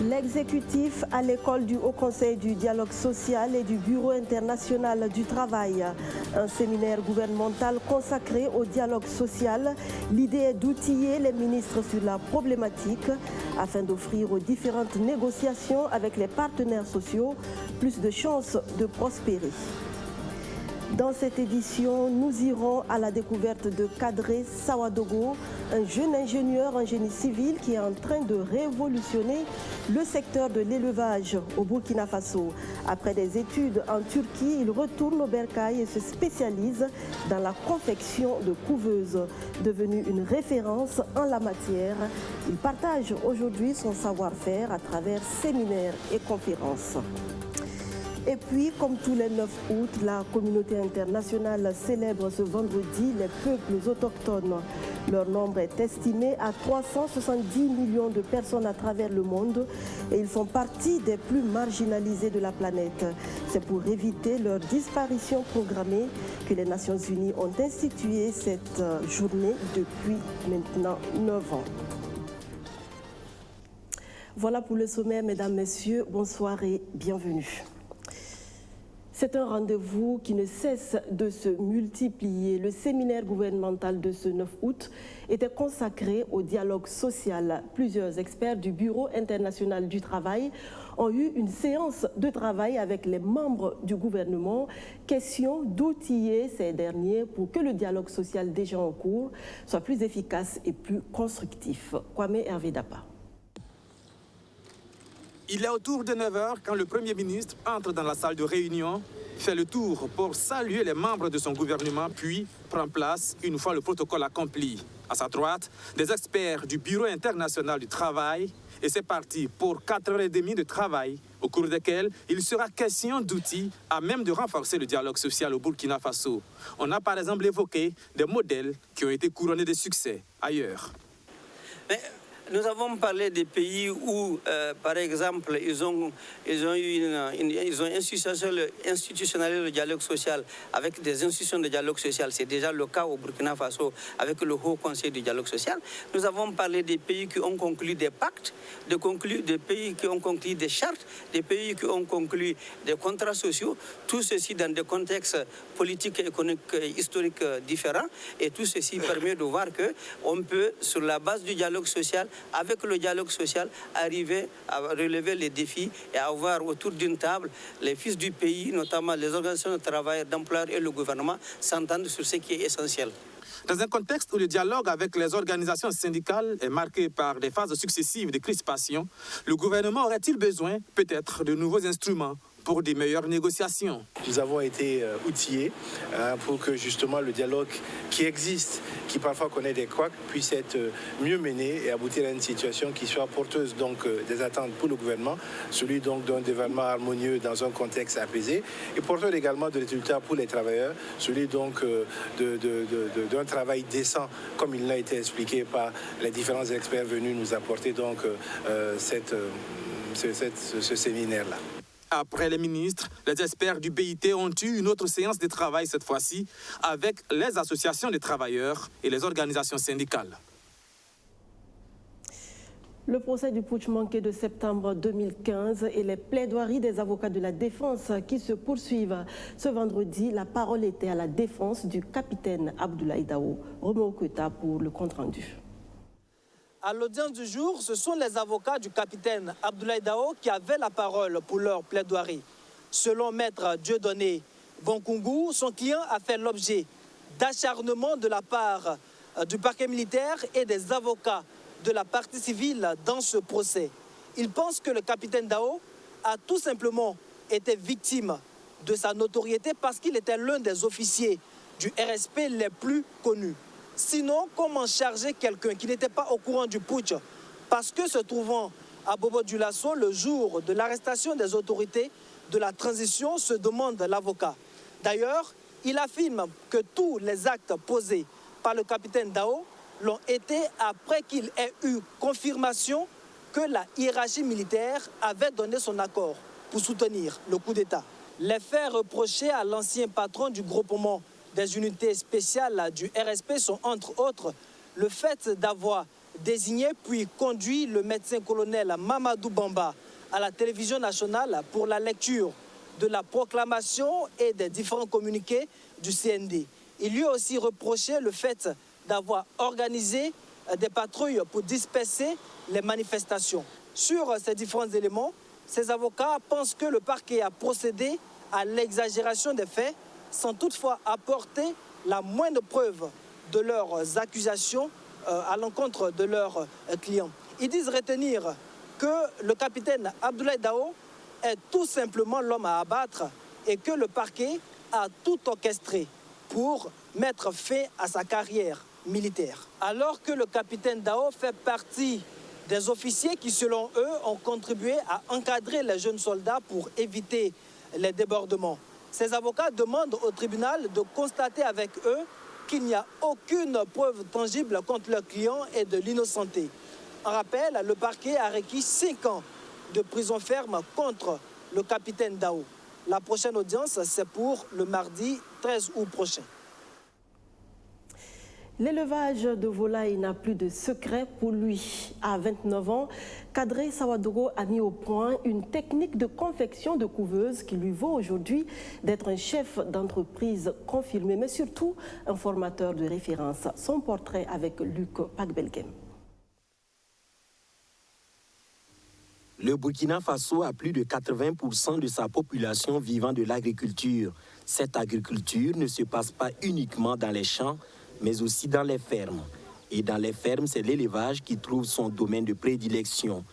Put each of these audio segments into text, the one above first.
L'exécutif à l'école du Haut Conseil du dialogue social et du Bureau international du travail. Un séminaire gouvernemental consacré au dialogue social. L'idée est d'outiller les ministres sur la problématique afin d'offrir aux différentes négociations avec les partenaires sociaux plus de chances de prospérer. Dans cette édition, nous irons à la découverte de Kadré Sawadogo, un jeune ingénieur en génie civil qui est en train de révolutionner le secteur de l'élevage au Burkina Faso. Après des études en Turquie, il retourne au Bercail et se spécialise dans la confection de couveuses. Devenu une référence en la matière, il partage aujourd'hui son savoir-faire à travers séminaires et conférences. Et puis, comme tous les 9 août, la communauté internationale célèbre ce vendredi les peuples autochtones. Leur nombre est estimé à 370 millions de personnes à travers le monde et ils font partie des plus marginalisés de la planète. C'est pour éviter leur disparition programmée que les Nations Unies ont institué cette journée depuis maintenant 9 ans. Voilà pour le sommaire, mesdames, messieurs. Bonsoir et bienvenue. C'est un rendez-vous qui ne cesse de se multiplier. Le séminaire gouvernemental de ce 9 août était consacré au dialogue social. Plusieurs experts du Bureau international du travail ont eu une séance de travail avec les membres du gouvernement. Question d'outiller ces derniers pour que le dialogue social déjà en cours soit plus efficace et plus constructif. Kwame Hervé Dapa. Il est autour de 9 h quand le Premier ministre entre dans la salle de réunion, fait le tour pour saluer les membres de son gouvernement, puis prend place une fois le protocole accompli. À sa droite, des experts du Bureau international du travail, et c'est parti pour 4h30 de travail, au cours desquels il sera question d'outils à même de renforcer le dialogue social au Burkina Faso. On a par exemple évoqué des modèles qui ont été couronnés de succès ailleurs. Nous avons parlé des pays où, par exemple, ils ont institutionnalisé le dialogue social avec des institutions de dialogue social. C'est déjà le cas au Burkina Faso avec le Haut Conseil du dialogue social. Nous avons parlé des pays qui ont conclu des pactes, des pays qui ont conclu des chartes, des pays qui ont conclu des contrats sociaux. Tout ceci dans des contextes politiques, économiques, historiques différents. Et tout ceci permet de voir qu'on peut, sur la base du dialogue social, avec le dialogue social, arriver à relever les défis et à avoir autour d'une table les fils du pays, notamment les organisations de travail, d'employeurs et le gouvernement, s'entendre sur ce qui est essentiel. Dans un contexte où le dialogue avec les organisations syndicales est marqué par des phases successives de crispation, le gouvernement aurait-il besoin, peut-être, de nouveaux instruments pour des meilleures négociations? Nous avons été outillés pour que justement le dialogue qui existe, qui parfois connaît des couacs, puisse être mieux mené et aboutir à une situation qui soit porteuse donc des attentes pour le gouvernement, celui donc d'un développement harmonieux dans un contexte apaisé, et porteur également de résultats pour les travailleurs, celui donc d'un travail décent, comme il l'a été expliqué par les différents experts venus nous apporter donc ce séminaire-là. Après les ministres, les experts du BIT ont eu une autre séance de travail cette fois-ci avec les associations de travailleurs et les organisations syndicales. Le procès du putsch manqué de septembre 2015 et les plaidoiries des avocats de la défense qui se poursuivent. Ce vendredi, la parole était à la défense du capitaine Abdoulaye Dao. Romain Oketa pour le compte-rendu. À l'audience du jour, ce sont les avocats du capitaine Abdoulaye Dao qui avaient la parole pour leur plaidoirie. Selon maître Dieudonné Bonkungu, son client a fait l'objet d'acharnement de la part du parquet militaire et des avocats de la partie civile dans ce procès. Il pense que le capitaine Dao a tout simplement été victime de sa notoriété parce qu'il était l'un des officiers du RSP les plus connus. Sinon, comment charger quelqu'un qui n'était pas au courant du putsch parce que se trouvant à Bobo-Dioulasso le jour de l'arrestation des autorités de la transition, se demande l'avocat. D'ailleurs, il affirme que tous les actes posés par le capitaine Dao l'ont été après qu'il ait eu confirmation que la hiérarchie militaire avait donné son accord pour soutenir le coup d'État. Les faits reprochés à l'ancien patron du groupement des unités spéciales du RSP sont entre autres le fait d'avoir désigné puis conduit le médecin-colonel Mamadou Bamba à la télévision nationale pour la lecture de la proclamation et des différents communiqués du CND. Il lui a aussi reproché le fait d'avoir organisé des patrouilles pour disperser les manifestations. Sur ces différents éléments, ces avocats pensent que le parquet a procédé à l'exagération des faits sans toutefois apporter la moindre preuve de leurs accusations à l'encontre de leurs clients. Ils disent retenir que le capitaine Abdoulaye Dao est tout simplement l'homme à abattre et que le parquet a tout orchestré pour mettre fin à sa carrière militaire. Alors que le capitaine Dao fait partie des officiers qui, selon eux, ont contribué à encadrer les jeunes soldats pour éviter les débordements. Ces avocats demandent au tribunal de constater avec eux qu'il n'y a aucune preuve tangible contre leurs clients et de l'innocenté. En rappel, le parquet a requis 5 ans de prison ferme contre le capitaine Dao. La prochaine audience, c'est pour le mardi 13 août prochain. L'élevage de volailles n'a plus de secret pour lui. À 29 ans, Kadri Sawadogo a mis au point une technique de confection de couveuse qui lui vaut aujourd'hui d'être un chef d'entreprise confirmé, mais surtout un formateur de référence. Son portrait avec Luc Pagbelgem. Le Burkina Faso a plus de 80% de sa population vivant de l'agriculture. Cette agriculture ne se passe pas uniquement dans les champs, mais aussi dans les fermes. Et dans les fermes, c'est l'élevage qui trouve son domaine de prédilection.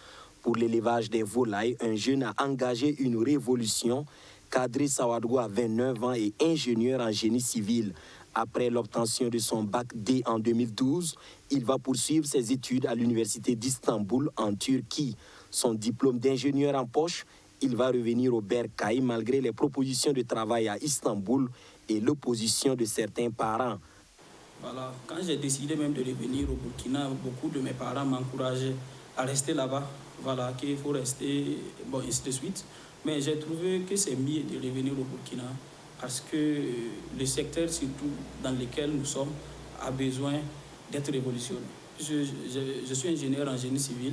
Pour l'élevage des volailles, un jeune a engagé une révolution. Kadri Sawadogo a 29 ans et ingénieur en génie civil. Après l'obtention de son bac D en 2012, il va poursuivre ses études à l'université d'Istanbul en Turquie. Son diplôme d'ingénieur en poche, il va revenir au Bercail malgré les propositions de travail à Istanbul et l'opposition de certains parents. Voilà. Quand j'ai décidé même de revenir au Burkina, beaucoup de mes parents m'encourageaient à rester là-bas. Voilà, qu'il faut rester, bon, ainsi de suite. Mais j'ai trouvé que c'est mieux de revenir au Burkina parce que le secteur, surtout dans lequel nous sommes, a besoin d'être révolutionné. Je suis ingénieur en génie civil.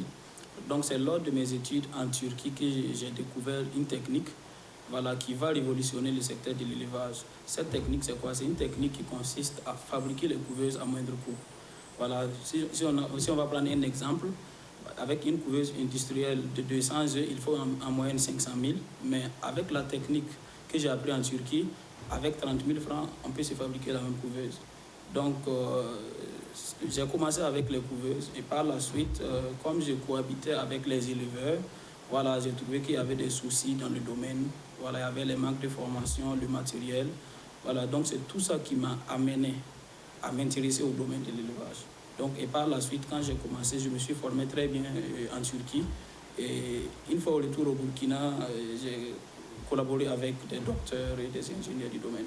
Donc c'est lors de mes études en Turquie que j'ai découvert une technique, voilà, qui va révolutionner le secteur de l'élevage. Cette technique, c'est quoi? C'est une technique qui consiste à fabriquer les couveuses à moindre coût. Voilà, si on va prendre un exemple, avec une couveuse industrielle de 200 œufs, il faut en moyenne 500 000. Mais avec la technique que j'ai appris en Turquie, avec 30 000 francs, on peut se fabriquer la même couveuse. Donc, j'ai commencé avec les couveuses et par la suite, comme je cohabitais avec les éleveurs, voilà, j'ai trouvé qu'il y avait des soucis dans le domaine. Voilà, il y avait les manques de formation, le matériel. Voilà, donc c'est tout ça qui m'a amené à m'intéresser au domaine de l'élevage. Donc, et par la suite, quand j'ai commencé, je me suis formé très bien en Turquie. Et une fois au retour au Burkina, j'ai collaboré avec des docteurs et des ingénieurs du domaine.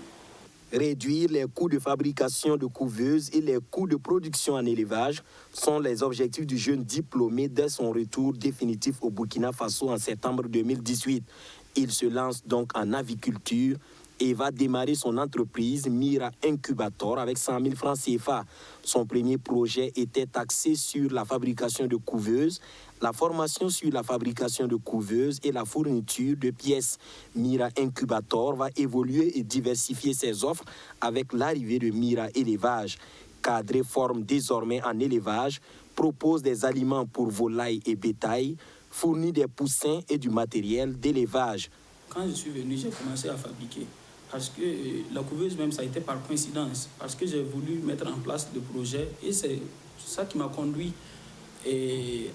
Réduire les coûts de fabrication de couveuses et les coûts de production en élevage sont les objectifs du jeune diplômé dès son retour définitif au Burkina Faso en septembre 2018. Il se lance donc en aviculture et va démarrer son entreprise Mira Incubator avec 100 000 francs CFA. Son premier projet était axé sur la fabrication de couveuses, la formation sur la fabrication de couveuses et la fourniture de pièces. Mira Incubator va évoluer et diversifier ses offres avec l'arrivée de Mira Élevage. Cadré forme désormais en élevage, propose des aliments pour volailles et bétail, fournit des poussins et du matériel d'élevage. Quand je suis venu, j'ai commencé à fabriquer. Parce que la couveuse même, ça a été par coïncidence. Parce que j'ai voulu mettre en place le projet et c'est ça qui m'a conduit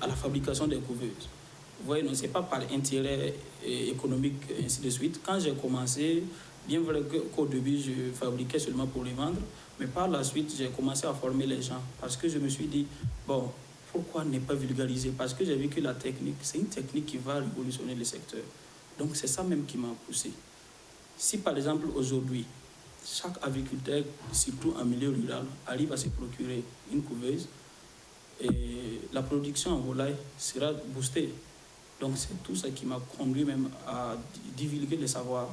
à la fabrication des couveuses. Vous voyez, ce n'est pas par intérêt économique, ainsi de suite. Quand j'ai commencé, bien vrai qu'au début, je fabriquais seulement pour les vendre, mais par la suite, j'ai commencé à former les gens. Parce que je me suis dit, bon, pourquoi ne pas vulgariser? Parce que j'ai vu que la technique, c'est une technique qui va révolutionner le secteur. Donc c'est ça même qui m'a poussé. Si par exemple aujourd'hui, chaque agriculteur, surtout en milieu rural, arrive à se procurer une couveuse, et la production en volaille sera boostée. Donc c'est tout ça qui m'a conduit même à divulguer le savoir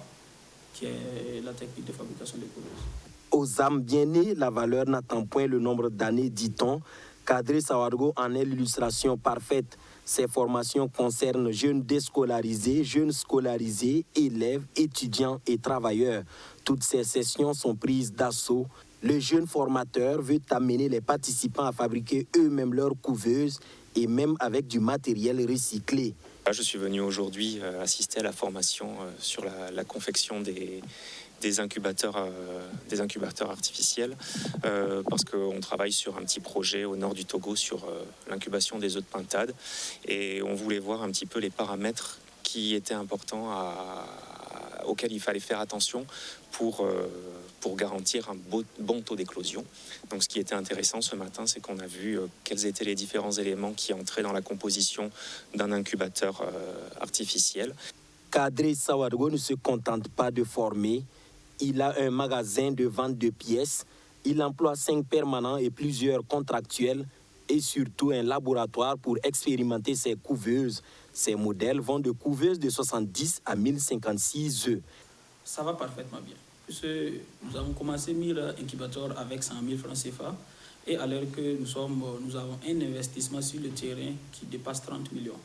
qui est la technique de fabrication des couveuses. Aux âmes bien nées, la valeur n'attend point le nombre d'années, dit-on. Kadri Saouadgo en est l'illustration parfaite. Ces formations concernent jeunes déscolarisés, jeunes scolarisés, élèves, étudiants et travailleurs. Toutes ces sessions sont prises d'assaut. Le jeune formateur veut amener les participants à fabriquer eux-mêmes leurs couveuses et même avec du matériel recyclé. Je suis venu aujourd'hui assister à la formation sur la confection des incubateurs artificiels parce qu'on travaille sur un petit projet au nord du Togo sur l'incubation des œufs de pintade et on voulait voir un petit peu les paramètres qui étaient importants auxquels il fallait faire attention pour garantir un bon taux d'éclosion. Donc ce qui était intéressant ce matin, c'est qu'on a vu quels étaient les différents éléments qui entraient dans la composition d'un incubateur artificiel. Kadri Saouadgo ne se contente pas de former. Il a un magasin de vente de pièces. Il emploie 5 permanents et plusieurs contractuels et surtout un laboratoire pour expérimenter ses couveuses. Ces modèles vont de couveuses de 70 à 1056 œufs. Ça va parfaitement bien. Puisque nous avons commencé 1000 incubateurs avec 100 000 francs CFA et à l'heure que nous avons un investissement sur le terrain qui dépasse 30 millions.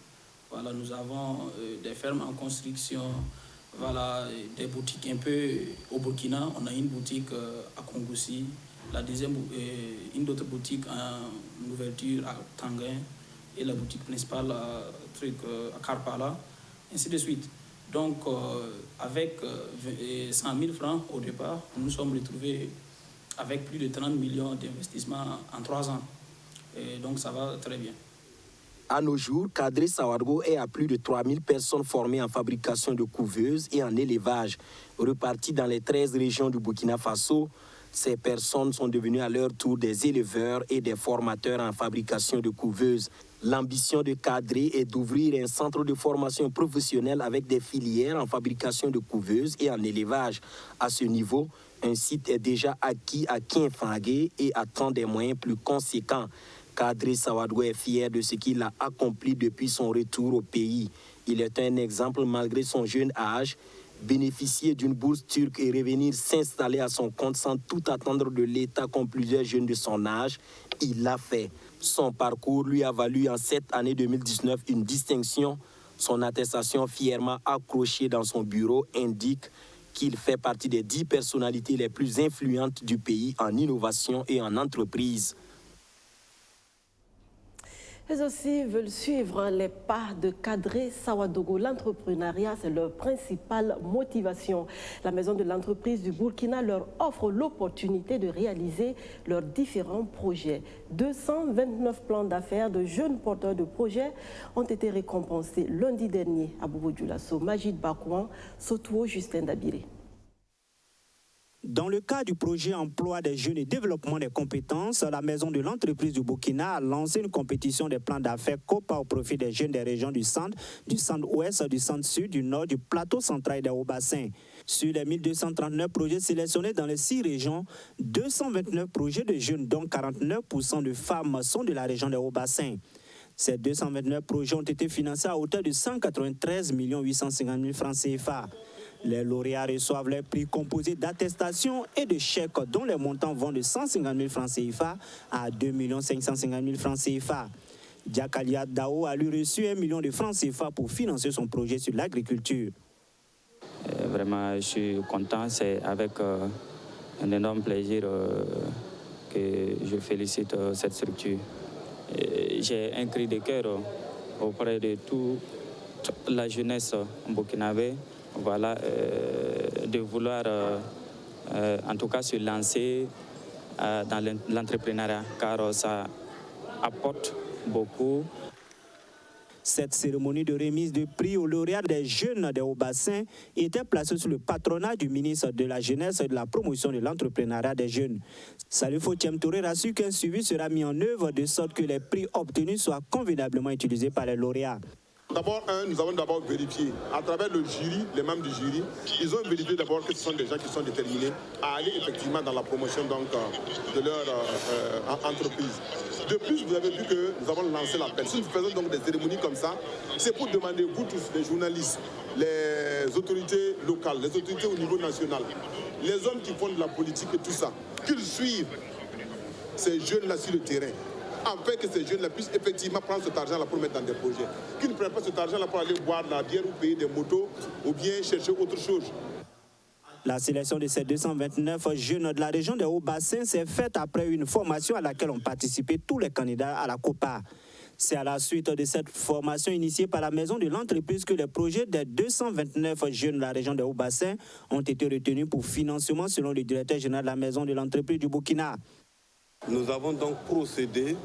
Voilà, nous avons des fermes en construction, voilà, des boutiques un peu au Burkina. On a une boutique à Kongoussi, une autre boutique en ouverture à Tanguin et la boutique principale à Karpala, ainsi de suite. Donc, avec 100 000 francs au départ, nous nous sommes retrouvés avec plus de 30 millions d'investissements en 3 ans. Et donc, ça va très bien. À nos jours, Kadri Saouadgo est à plus de 3000 personnes formées en fabrication de couveuses et en élevage. Reparties dans les 13 régions du Burkina Faso, ces personnes sont devenues à leur tour des éleveurs et des formateurs en fabrication de couveuses. L'ambition de Kadri est d'ouvrir un centre de formation professionnelle avec des filières en fabrication de couveuses et en élevage. À ce niveau, un site est déjà acquis à Kinfangé et attend des moyens plus conséquents. Kadri Saouadgo est fier de ce qu'il a accompli depuis son retour au pays. Il est un exemple malgré son jeune âge. Bénéficier d'une bourse turque et revenir s'installer à son compte sans tout attendre de l'État comme plusieurs jeunes de son âge, il l'a fait. Son parcours lui a valu en cette année 2019 une distinction. Son attestation fièrement accrochée dans son bureau indique qu'il fait partie des 10 personnalités les plus influentes du pays en innovation et en entreprise. Eux aussi veulent suivre les pas de Kadri Saouadgo. L'entrepreneuriat, c'est leur principale motivation. La maison de l'entreprise du Burkina leur offre l'opportunité de réaliser leurs différents projets. 229 plans d'affaires de jeunes porteurs de projets ont été récompensés lundi dernier à Boubou Dioulasso, Majid Bakouan, Sotouo, Justin Dabiré. Dans le cadre du projet emploi des jeunes et développement des compétences, la maison de l'entreprise du Burkina a lancé une compétition des plans d'affaires COPA au profit des jeunes des régions du centre-ouest, du centre-sud, du nord, du plateau central et des hauts-bassins. Sur les 1239 projets sélectionnés dans les 6 régions, 229 projets de jeunes, dont 49% de femmes, sont de la région des hauts-bassins. Ces 229 projets ont été financés à hauteur de 193 850 000 francs CFA. Les lauréats reçoivent les prix composés d'attestations et de chèques dont les montants vont de 150 000 francs CFA à 2 550 000 francs CFA. Diakalia Dao a lui reçu 1 million de francs CFA pour financer son projet sur l'agriculture. Vraiment, je suis content. C'est avec un énorme plaisir que je félicite cette structure. J'ai un cri de cœur auprès de toute la jeunesse burkinabé. Voilà, de vouloir en tout cas se lancer dans l'entrepreneuriat car ça apporte beaucoup. Cette cérémonie de remise de prix aux lauréats des jeunes des hauts-bassins était placée sous le patronat du ministre de la Jeunesse et de la Promotion de l'entrepreneuriat des jeunes. Salifo Thiem Touré rassure qu'un suivi sera mis en œuvre de sorte que les prix obtenus soient convenablement utilisés par les lauréats. D'abord, nous avons d'abord vérifié, à travers le jury, les membres du jury, ils ont vérifié d'abord que ce sont des gens qui sont déterminés à aller effectivement dans la promotion donc, de leur entreprise. De plus, vous avez vu que nous avons lancé l'appel. Si nous faisons donc des cérémonies comme ça, c'est pour demander, vous tous, les journalistes, les autorités locales, les autorités au niveau national, les hommes qui font de la politique et tout ça, qu'ils suivent ces jeunes-là sur le terrain, afin que ces jeunes puissent effectivement prendre cet argent-là pour mettre dans des projets. Qu'ils ne prennent pas cet argent-là pour aller boire de la bière ou payer des motos ou bien chercher autre chose. La sélection de ces 229 jeunes de la région des Hauts-Bassins s'est faite après une formation à laquelle ont participé tous les candidats à la COPA. C'est à la suite de cette formation initiée par la maison de l'entreprise que les projets des 229 jeunes de la région des Hauts-Bassins ont été retenus pour financement selon le directeur général de la maison de l'entreprise du Burkina. Nous avons donc procédé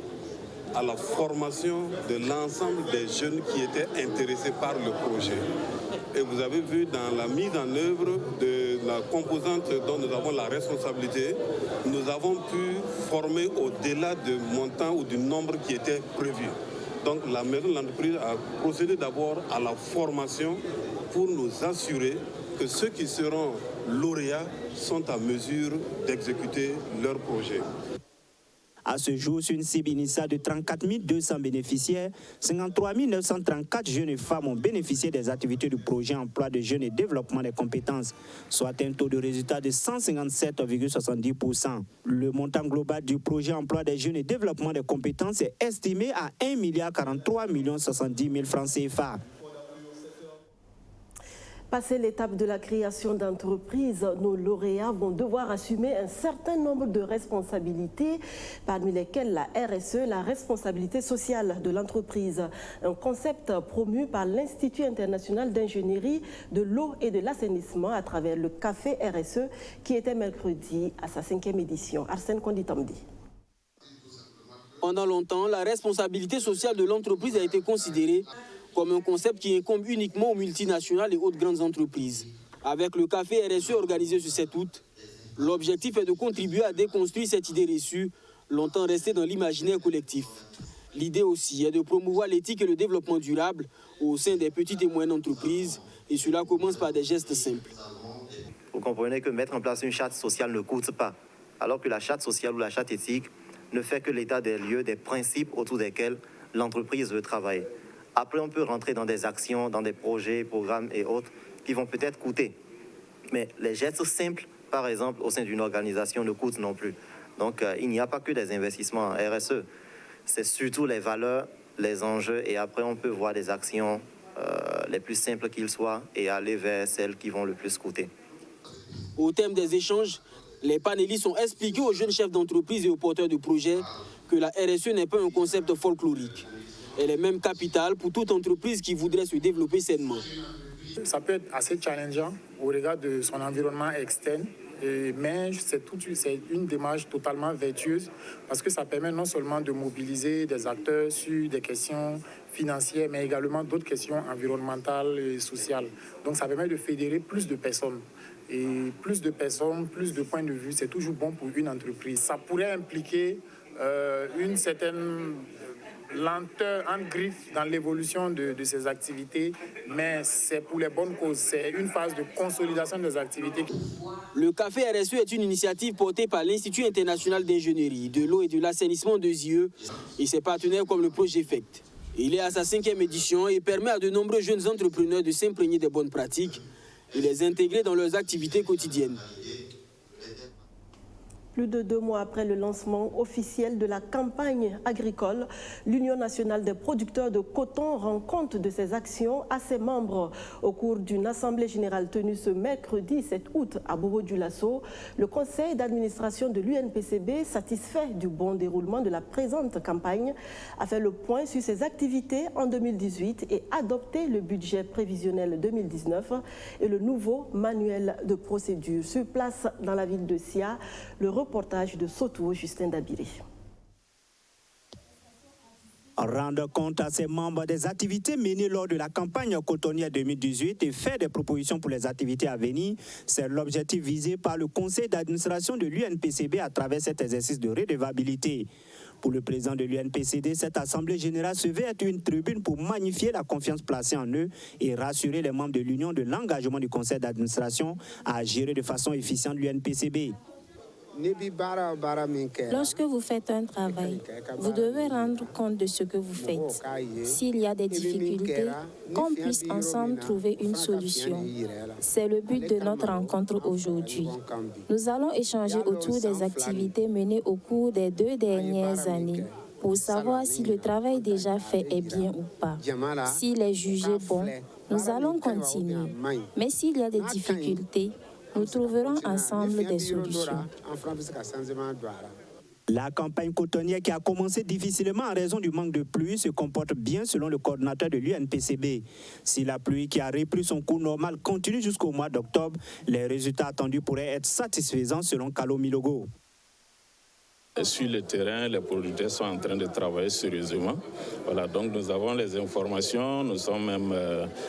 à la formation de l'ensemble des jeunes qui étaient intéressés par le projet. Et vous avez vu dans la mise en œuvre de la composante dont nous avons la responsabilité, nous avons pu former au-delà du montant ou du nombre qui était prévu. Donc la maison de l'entreprise a procédé d'abord à la formation pour nous assurer que ceux qui seront lauréats sont à mesure d'exécuter leur projet. À ce jour, sur une cible initiale de 34 200 bénéficiaires, 53 934 jeunes et femmes ont bénéficié des activités du projet emploi de jeunes et développement des compétences, soit un taux de résultat de 157,70%. Le montant global du projet emploi des jeunes et développement des compétences est estimé à 1,43 70 francs CFA. Passé l'étape de la création d'entreprises, nos lauréats vont devoir assumer un certain nombre de responsabilités, parmi lesquelles la RSE, la responsabilité sociale de l'entreprise. Un concept promu par l'Institut international d'ingénierie de l'eau et de l'assainissement à travers le Café RSE qui était mercredi à sa 5e édition. Arsène Konditamdi. Pendant longtemps, la responsabilité sociale de l'entreprise a été considérée comme un concept qui incombe uniquement aux multinationales et autres grandes entreprises. Avec le Café RSE organisé ce 7 août, l'objectif est de contribuer à déconstruire cette idée reçue, longtemps restée dans l'imaginaire collectif. L'idée aussi est de promouvoir l'éthique et le développement durable au sein des petites et moyennes entreprises, et cela commence par des gestes simples. Vous comprenez que mettre en place une charte sociale ne coûte pas, alors que la charte sociale ou la charte éthique ne fait que l'état des lieux, des principes autour desquels l'entreprise veut travailler. Après, on peut rentrer dans des actions, dans des projets, programmes et autres qui vont peut-être coûter. Mais les gestes simples, par exemple, au sein d'une organisation ne coûtent non plus. Donc, il n'y a pas que des investissements en RSE. C'est surtout les valeurs, les enjeux, et après, on peut voir des actions les plus simples qu'ils soient et aller vers celles qui vont le plus coûter. Au thème des échanges, les panélistes ont expliqué aux jeunes chefs d'entreprise et aux porteurs de projets que la RSE n'est pas un concept folklorique. Elle est même capitale pour toute entreprise qui voudrait se développer sainement. Ça peut être assez challengeant au regard de son environnement externe, mais c'est une démarche totalement vertueuse parce que ça permet non seulement de mobiliser des acteurs sur des questions financières, mais également d'autres questions environnementales et sociales. Donc ça permet de fédérer plus de personnes. Et plus de personnes, plus de points de vue, c'est toujours bon pour une entreprise. Ça pourrait impliquer une certaine lenteur en griffe dans l'évolution de ces activités, mais c'est pour les bonnes causes. C'est une phase de consolidation des activités. Le Café RSE est une initiative portée par l'Institut international d'ingénierie de l'eau et de l'assainissement de ZIE et ses partenaires comme le Projefect. Il est à sa 5e édition et permet à de nombreux jeunes entrepreneurs de s'imprégner des bonnes pratiques et les intégrer dans leurs activités quotidiennes. Plus de 2 mois après le lancement officiel de la campagne agricole, l'Union nationale des producteurs de coton rend compte de ses actions à ses membres. Au cours d'une assemblée générale tenue ce mercredi 7 août à Bobo-Dioulasso, le conseil d'administration de l'UNPCB, satisfait du bon déroulement de la présente campagne, a fait le point sur ses activités en 2018 et adopté le budget prévisionnel 2019 et le nouveau manuel de procédure. Sur place dans la ville de Sia, le reportage de Soto, Justin Dabiré. Rendre compte à ses membres des activités menées lors de la campagne cotonnière 2018 et faire des propositions pour les activités à venir, c'est l'objectif visé par le conseil d'administration de l'UNPCB à travers cet exercice de redevabilité. Pour le président de l'UNPCD, cette assemblée générale se veut être une tribune pour magnifier la confiance placée en eux et rassurer les membres de l'Union de l'engagement du conseil d'administration à gérer de façon efficiente l'UNPCB. Lorsque vous faites un travail, vous devez rendre compte de ce que vous faites. S'il y a des difficultés, qu'on puisse ensemble trouver une solution. C'est le but de notre rencontre aujourd'hui. Nous allons échanger autour des activités menées au cours des 2 dernières années. pour savoir si le travail déjà fait est bien ou pas. S'il est jugé bon, nous allons continuer. Mais s'il y a des difficultés, nous trouverons ensemble des solutions. La campagne cotonnière qui a commencé difficilement en raison du manque de pluie se comporte bien selon le coordinateur de l'UNPCB. Si la pluie qui a repris son cours normal continue jusqu'au mois d'octobre, les résultats attendus pourraient être satisfaisants selon Kalo Milogo. Sur le terrain, les producteurs sont en train de travailler sérieusement. Voilà, donc nous avons les informations, nous sommes même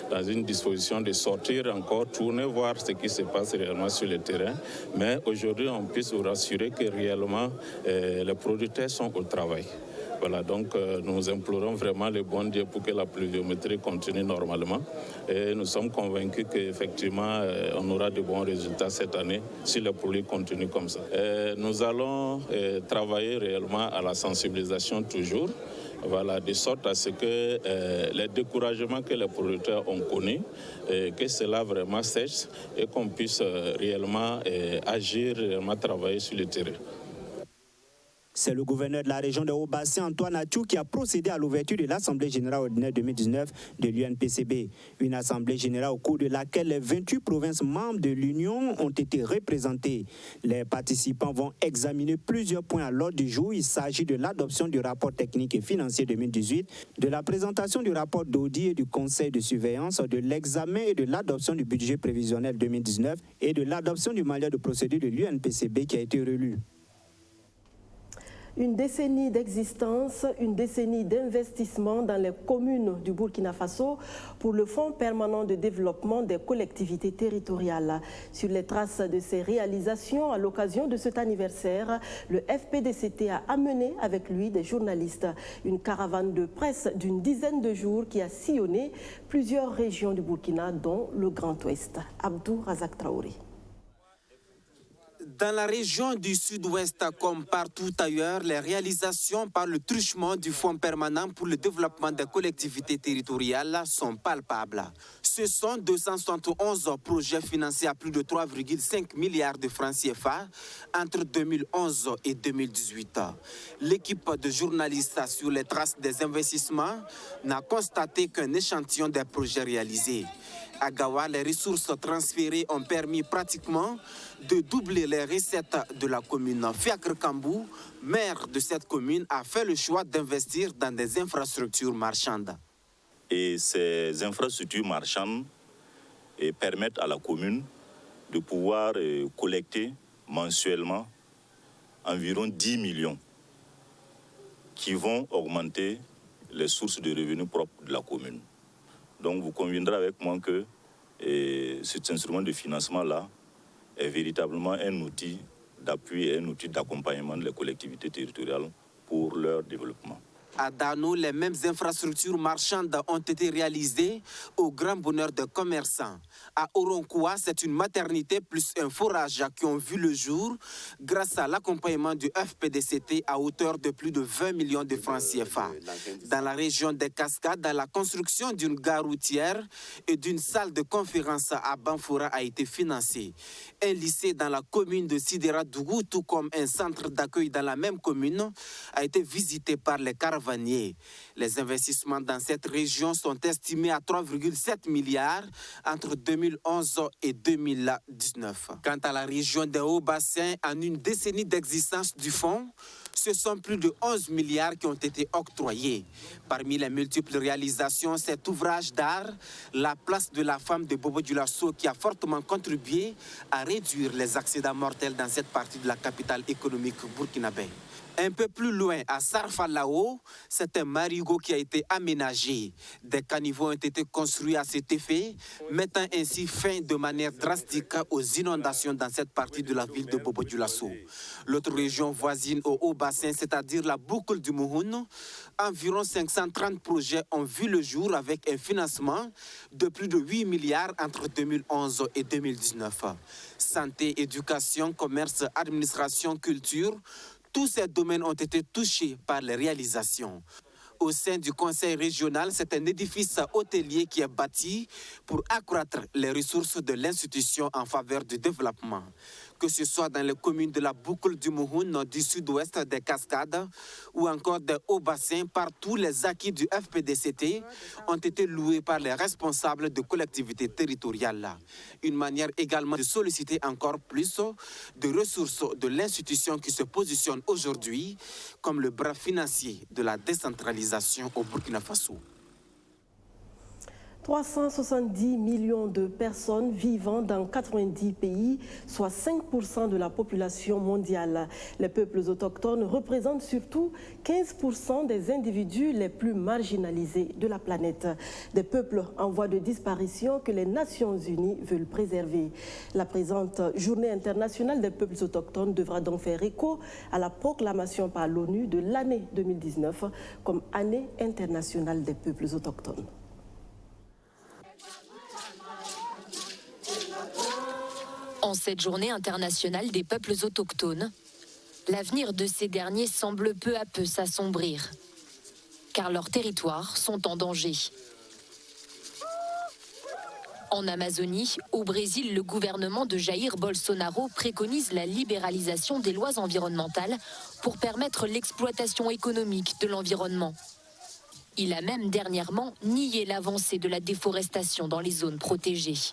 dans une disposition de sortir encore, tourner, voir ce qui se passe réellement sur le terrain. Mais aujourd'hui, on peut vous rassurer que réellement, les producteurs sont au travail. Voilà, donc nous implorons vraiment le bon Dieu pour que la pluviométrie continue normalement. Et nous sommes convaincus qu'effectivement, on aura de bons résultats cette année si le produit continue comme ça. Nous allons travailler réellement à la sensibilisation toujours. Voilà, de sorte à ce que les découragements que les producteurs ont connus, que cela vraiment cesse et qu'on puisse réellement agir, réellement travailler sur le terrain. C'est le gouverneur de la région de Haut-Bassin, Antoine Athiou, qui a procédé à l'ouverture de l'Assemblée générale ordinaire 2019 de l'UNPCB. Une assemblée générale au cours de laquelle les 28 provinces membres de l'Union ont été représentées. Les participants vont examiner plusieurs points à l'ordre du jour. Il s'agit de l'adoption du rapport technique et financier 2018, de la présentation du rapport d'audit et du conseil de surveillance, de l'examen et de l'adoption du budget prévisionnel 2019 et de l'adoption du manuel de procédure de l'UNPCB qui a été relu. Une décennie d'existence, une décennie d'investissement dans les communes du Burkina Faso pour le Fonds permanent de développement des collectivités territoriales. Sur les traces de ces réalisations, à l'occasion de cet anniversaire, le FPDCT a amené avec lui des journalistes. Une caravane de presse d'une dizaine de jours qui a sillonné plusieurs régions du Burkina, dont le Grand Ouest. Abdou Razak Traoré. Dans la région du sud-ouest, comme partout ailleurs, les réalisations par le truchement du Fonds permanent pour le développement des collectivités territoriales sont palpables. Ce sont 271 projets financés à plus de 3,5 milliards de francs CFA entre 2011 et 2018. L'équipe de journalistes sur les traces des investissements n'a constaté qu'un échantillon des projets réalisés. À Gawa, les ressources transférées ont permis pratiquement de doubler les recettes de la commune. Fiacre Kambou, maire de cette commune, a fait le choix d'investir dans des infrastructures marchandes. Et ces infrastructures marchandes permettent à la commune de pouvoir collecter mensuellement environ 10 millions qui vont augmenter les sources de revenus propres de la commune. Donc vous conviendrez avec moi que cet instrument de financement-là est véritablement un outil d'appui et un outil d'accompagnement des collectivités territoriales pour leur développement. À Dano, les mêmes infrastructures marchandes ont été réalisées au grand bonheur des commerçants. À Oronkoua, c'est une maternité plus un forage qui ont vu le jour grâce à l'accompagnement du FPDCT à hauteur de plus de 20 millions de francs CFA. Dans la région des Cascades, la construction d'une gare routière et d'une salle de conférence à Banfoura a été financée. Un lycée dans la commune de Sidera Dougou, tout comme un centre d'accueil dans la même commune, a été visité par les caravaniers. Les investissements dans cette région sont estimés à 3,7 milliards entre 2011 et 2019. Quant à la région des Hauts-Bassins, en une décennie d'existence du fonds, ce sont plus de 11 milliards qui ont été octroyés. Parmi les multiples réalisations, cet ouvrage d'art, La place de la femme de Bobo Dioulasso, qui a fortement contribué à réduire les accidents mortels dans cette partie de la capitale économique burkinabé. Un peu plus loin, à Sarfalao, c'est un marigot qui a été aménagé. Des caniveaux ont été construits à cet effet, mettant ainsi fin de manière drastique aux inondations dans cette partie de la ville de Bobo Dioulasso. L'autre région voisine au Haut-Bassin, c'est-à-dire la boucle du Mouhoun, environ 530 projets ont vu le jour avec un financement de plus de 8 milliards entre 2011 et 2019. Santé, éducation, commerce, administration, culture, tous ces domaines ont été touchés par les réalisations. Au sein du conseil régional, c'est un édifice hôtelier qui est bâti pour accroître les ressources de l'institution en faveur du développement. que ce soit dans les communes de la boucle du Mouhoun, du sud-ouest des Cascades ou encore des Hauts-Bassins, partout les acquis du FPDCT ont été loués par les responsables de collectivités territoriales. Une manière également de solliciter encore plus de ressources de l'institution qui se positionne aujourd'hui comme le bras financier de la décentralisation au Burkina Faso. 370 millions de personnes vivant dans 90 pays, soit 5% de la population mondiale. Les peuples autochtones représentent surtout 15% des individus les plus marginalisés de la planète. Des peuples en voie de disparition que les Nations Unies veulent préserver. La présente Journée internationale des peuples autochtones devra donc faire écho à la proclamation par l'ONU de l'année 2019 comme année internationale des peuples autochtones. En cette journée internationale des peuples autochtones, l'avenir de ces derniers semble peu à peu s'assombrir, car leurs territoires sont en danger. En Amazonie, au Brésil, le gouvernement de Jair Bolsonaro préconise la libéralisation des lois environnementales pour permettre l'exploitation économique de l'environnement. Il a même dernièrement nié l'avancée de la déforestation dans les zones protégées.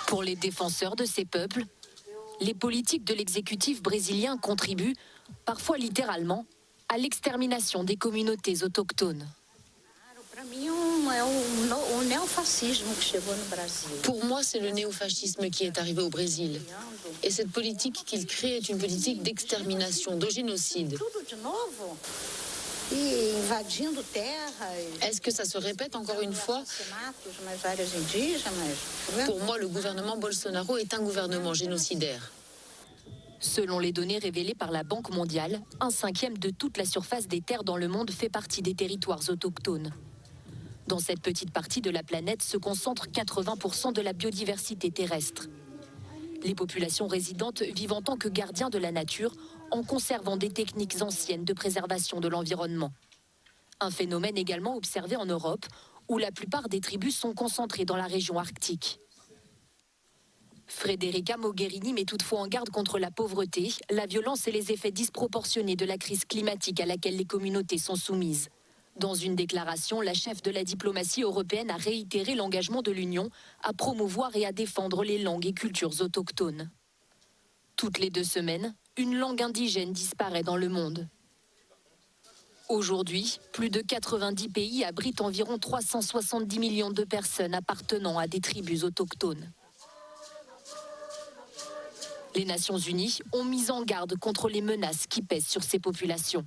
Pour les défenseurs de ces peuples, les politiques de l'exécutif brésilien contribuent, parfois littéralement, à l'extermination des communautés autochtones. Pour moi, c'est le néofascisme qui est arrivé au Brésil. Et cette politique qu'il crée est une politique d'extermination, de génocide. Est-ce que ça se répète encore une fois? Pour moi, le gouvernement Bolsonaro est un gouvernement génocidaire. Selon les données révélées par la Banque mondiale, 1/5 de toute la surface des terres dans le monde fait partie des territoires autochtones. Dans cette petite partie de la planète se concentrent 80% de la biodiversité terrestre. Les populations résidentes vivent en tant que gardiens de la nature en conservant des techniques anciennes de préservation de l'environnement. Un phénomène également observé en Europe, où la plupart des tribus sont concentrées dans la région arctique. Federica Mogherini met toutefois en garde contre la pauvreté, la violence et les effets disproportionnés de la crise climatique à laquelle les communautés sont soumises. Dans une déclaration, la chef de la diplomatie européenne a réitéré l'engagement de l'Union à promouvoir et à défendre les langues et cultures autochtones. Toutes les 2 semaines, une langue indigène disparaît dans le monde. Aujourd'hui, plus de 90 pays abritent environ 370 millions de personnes appartenant à des tribus autochtones. Les Nations Unies ont mis en garde contre les menaces qui pèsent sur ces populations.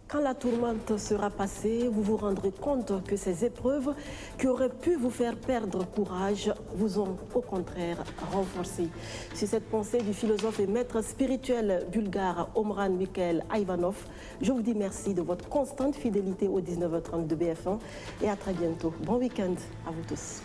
Quand la tourmente sera passée, vous vous rendrez compte que ces épreuves qui auraient pu vous faire perdre courage vous ont au contraire renforcé. Sur cette pensée du philosophe et maître spirituel bulgare Omran Mikhail Ivanov, je vous dis merci de votre constante fidélité au 19h30 de BF1 et à très bientôt. Bon week-end à vous tous.